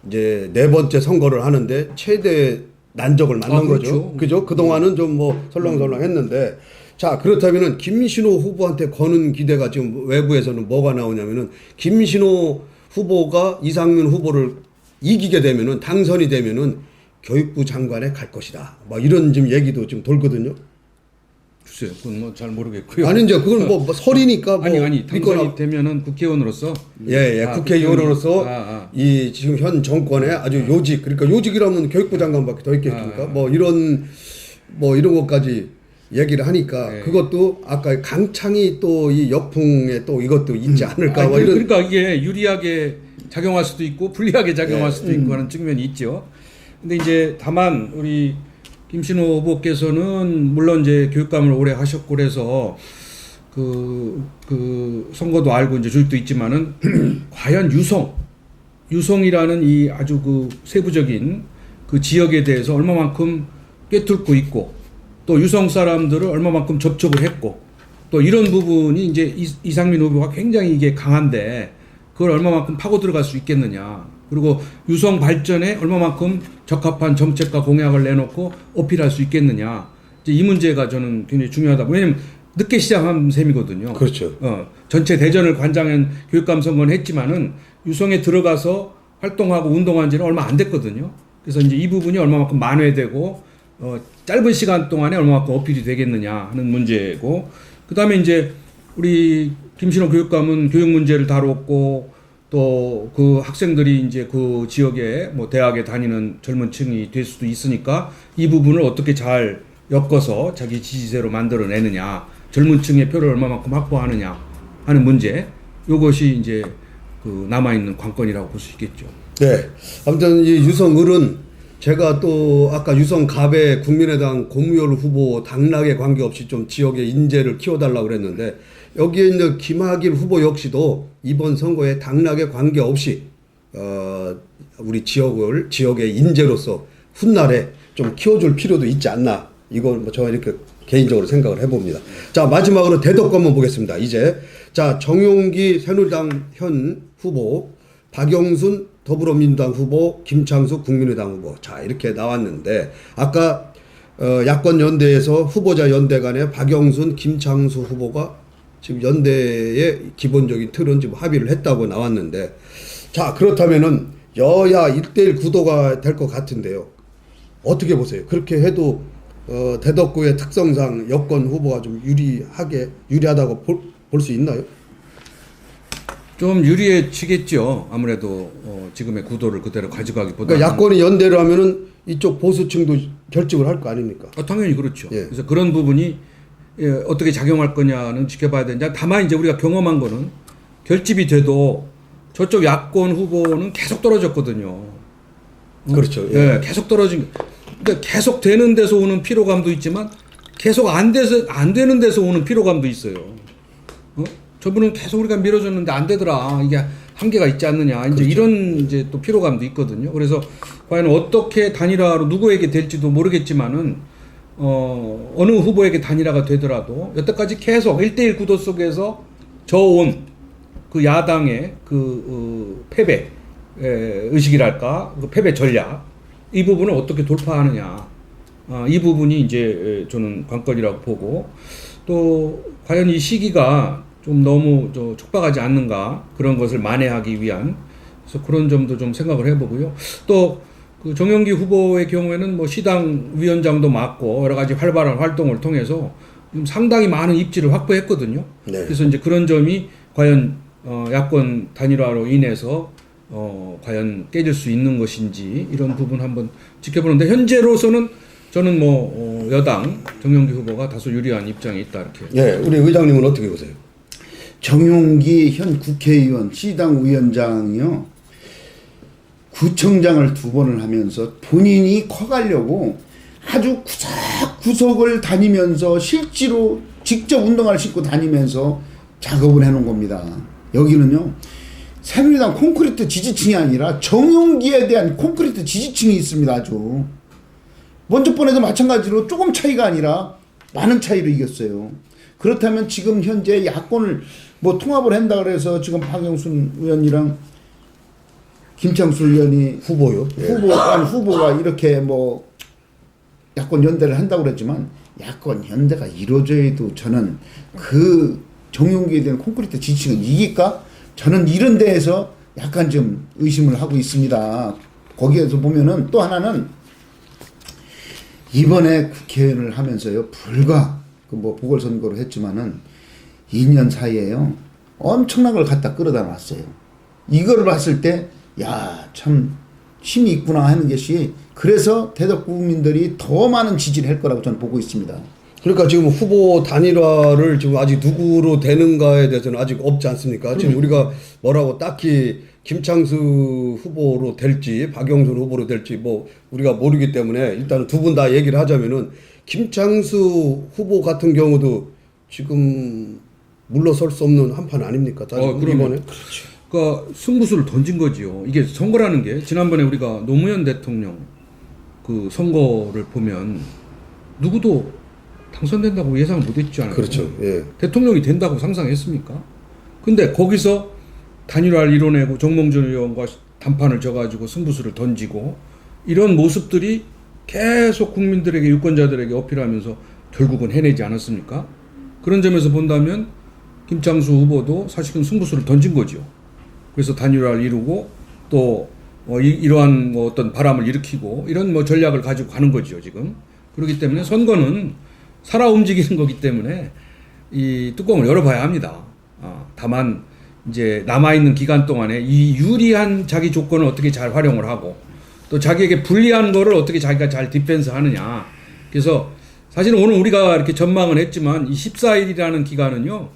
이제 4번째 선거를 하는데 최대 난적을 만난 거죠. 그죠? 그동안은 좀 뭐 설렁설렁 했는데 자, 그렇다면은 김신호 후보한테 거는 기대가 지금 외부에서는 뭐가 나오냐면은 김신호 후보가 이상민 후보를 이기게 되면은 당선이 되면은 교육부 장관에 갈 것이다. 막 이런 지금 얘기도 지금 돌거든요. 글쎄요, 그건 뭐 잘 모르겠고요. 아니 이제 그건 뭐 설이니까 뭐 아니 당선이 되면은 국회의원으로서 국회의원으로서 이 지금 현 정권의 아주 요직, 그러니까 요직이라면 교육부 장관밖에 더 있겠습니까? 뭐 이런 것까지 얘기를 하니까 그것도 아까 강창이 또 이 역풍에 또 이것도 있지 않을까? 뭐 이런. 그러니까 이게 유리하게 작용할 수도 있고 불리하게 작용할 수도 있고 하는 측면이 있죠. 근데 이제 다만 우리 김신호 후보께서는 물론 이제 교육감을 오래 하셨고 그래서 그 선거도 알고 이제 조직도 있지만은 과연 유성이라는 이 아주 그 세부적인 그 지역에 대해서 얼마만큼 꿰뚫고 있고 또 유성 사람들을 얼마만큼 접촉을 했고 또 이런 부분이 이제 이상민 후보가 굉장히 이게 강한데 그걸 얼마만큼 파고 들어갈 수 있겠느냐. 그리고 유성 발전에 얼마만큼 적합한 정책과 공약을 내놓고 어필할 수 있겠느냐. 이제 이 문제가 저는 굉장히 중요하다. 왜냐면 늦게 시작한 셈이거든요. 그렇죠. 전체 대전을 관장한 교육감 선거는 했지만은 유성에 들어가서 활동하고 운동한 지는 얼마 안 됐거든요. 그래서 이제 이 부분이 얼마만큼 만회되고 짧은 시간 동안에 얼마만큼 어필이 되겠느냐 하는 문제고, 그 다음에 이제 우리 김신호 교육감은 교육 문제를 다뤘고 또 그 학생들이 이제 그 지역에 뭐 대학에 다니는 젊은 층이 될 수도 있으니까 이 부분을 어떻게 잘 엮어서 자기 지지세로 만들어내느냐, 젊은 층의 표를 얼마만큼 확보하느냐 하는 문제, 이것이 이제 그 남아있는 관건이라고 볼 수 있겠죠. 네. 아무튼 이 유성을은 제가 또 아까 유성갑의 국민의당 공무열 후보 당락에 관계없이 좀 지역의 인재를 키워달라고 그랬는데 여기에 있는 김학일 후보 역시도 이번 선거에 당락에 관계없이 우리 지역의 인재로서 훗날에 좀 키워줄 필요도 있지 않나, 이건 뭐 저 이렇게 개인적으로 생각을 해봅니다. 자, 마지막으로 대덕권만 보겠습니다. 이제 자, 정용기 새누리당 현 후보, 박영순 더불어민주당 후보, 김창수 국민의당 후보, 자 이렇게 나왔는데 아까 야권 연대에서 후보자 연대 간에 박영순, 김창수 후보가 지금 연대의 기본적인 틀은 지금 합의를 했다고 나왔는데, 자 그렇다면은 여야 1대1 구도가 될 것 같은데요. 어떻게 보세요? 그렇게 해도 대덕구의 특성상 여권 후보가 좀 유리하다고 볼 수 있나요? 좀 유리해지겠죠. 아무래도 지금의 구도를 그대로 가져가기보다. 그러니까 야권이 연대를 하면은 이쪽 보수층도 결집을 할 거 아닙니까? 당연히 그렇죠. 예. 그래서 그런 부분이 어떻게 작용할 거냐는 지켜봐야 되는데, 다만 이제 우리가 경험한 거는 결집이 돼도 저쪽 야권 후보는 계속 떨어졌거든요. 그렇죠. 예. 계속 떨어진. 그러니까 계속 되는 데서 오는 피로감도 있지만 계속 안 되는 데서 오는 피로감도 있어요. 저분은 계속 우리가 밀어줬는데 안 되더라. 이게 한계가 있지 않느냐. 이제 그렇죠. 이런 이제 또 피로감도 있거든요. 그래서 과연 어떻게 단일화로 누구에게 될지도 모르겠지만은 어느 후보에게 단일화가 되더라도 여태까지 계속 1대1 구도 속에서 저온 그 야당의 그 패배 의식이랄까, 그 패배 전략, 이 부분을 어떻게 돌파하느냐. 이 부분이 이제 저는 관건이라고 보고, 또 과연 이 시기가 좀 너무 촉박하지 않는가, 그런 것을 만회하기 위한, 그래서 그런 점도 좀 생각을 해보고요. 또 그 정영기 후보의 경우에는 뭐 시당 위원장도 맡고 여러 가지 활발한 활동을 통해서 좀 상당히 많은 입지를 확보했거든요. 네. 그래서 이제 그런 점이 과연 야권 단일화로 인해서 과연 깨질 수 있는 것인지 이런 부분 한번 지켜보는데 현재로서는 저는 여당 정용기 후보가 다소 유리한 입장에 있다 이렇게. 예, 우리 의장님은 어떻게 보세요? 정용기 현 국회의원 시당 위원장이요 구청장을 2번을 하면서 본인이 커가려고 아주 구석구석을 다니면서 실제로 직접 운동화를 신고 다니면서 작업을 해놓은 겁니다. 여기는요 새누리당 콘크리트 지지층이 아니라 정용기에 대한 콘크리트 지지층이 있습니다. 아주 먼저 번에도 마찬가지로 조금 차이가 아니라 많은 차이로 이겼어요. 그렇다면 지금 현재 야권을 통합을 한다 그래서 지금 박영순 의원이랑 김창수 의원이 후보요? 예. 후보가 이렇게 야권 연대를 한다고 그랬지만 야권 연대가 이루어져도 저는 그 정용기에 대한 콘크리트 지지층을 이길까? 저는 이런 데에서 약간 좀 의심을 하고 있습니다. 거기에서 보면은 또 하나는 이번에 국회의원을 하면서요 불과 보궐선거를 했지만은 2년 사이에요 엄청난 걸 갖다 끌어다 놨어요. 이거를 봤을 때 야, 참 힘이 있구나 하는 것이 그래서 대덕 국민들이 더 많은 지지를 할 거라고 저는 보고 있습니다. 그러니까 지금 후보 단일화를 지금 아직 누구로 되는가에 대해서는 아직 없지 않습니까? 지금 우리가 뭐라고 딱히 김창수 후보로 될지 박영순 후보로 될지 우리가 모르기 때문에 일단은 두 분 다 얘기를 하자면은 김창수 후보 같은 경우도 지금 물러설 수 없는 한판 아닙니까? 그러면 그러니까 승부수를 던진 거지요. 이게 선거라는 게 지난번에 우리가 노무현 대통령 그 선거를 보면 누구도 당선된다고 예상을 못했지 않아요? 그렇죠. 예. 대통령이 된다고 상상했습니까? 근데 거기서 단일화를 이뤄내고 정몽준 의원과 단판을 져가지고 승부수를 던지고 이런 모습들이 계속 국민들에게 유권자들에게 어필하면서 결국은 해내지 않았습니까? 그런 점에서 본다면 김창수 후보도 사실은 승부수를 던진 거죠. 그래서 단일화를 이루고 또 이러한 어떤 바람을 일으키고 이런 전략을 가지고 가는 거죠 지금. 그렇기 때문에 선거는 살아 움직이는 거기 때문에 이 뚜껑을 열어봐야 합니다. 다만 이제 남아있는 기간 동안에 이 유리한 자기 조건을 어떻게 잘 활용을 하고 또 자기에게 불리한 거를 어떻게 자기가 잘 디펜스 하느냐. 그래서 사실은 오늘 우리가 이렇게 전망을 했지만 이 14일이라는 기간은요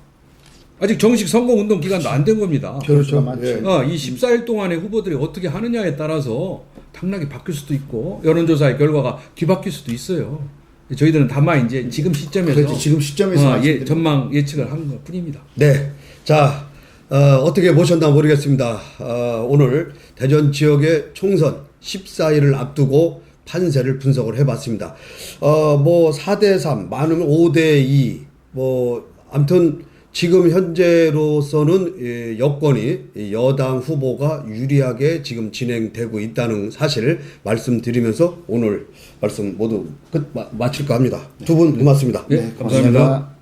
아직 정식 선거운동 기간도 안 된 겁니다. 그렇죠. 예. 이 14일 동안에 후보들이 어떻게 하느냐에 따라서 당락이 바뀔 수도 있고 여론조사의 결과가 뒤바뀔 수도 있어요. 저희들은 다만 이제 지금 시점에서 그렇지, 지금 시점에서 전망 예측을 한 것 뿐입니다. 네. 자, 어떻게 보셨나 모르겠습니다. 오늘 대전 지역의 총선 14일을 앞두고 판세를 분석을 해봤습니다. 4대3, 많으면 5대2, 아무튼 지금 현재로서는 여권이 여당 후보가 유리하게 지금 진행되고 있다는 사실을 말씀드리면서 오늘 말씀 모두 마칠까 합니다. 두 분 고맙습니다. 네, 감사합니다.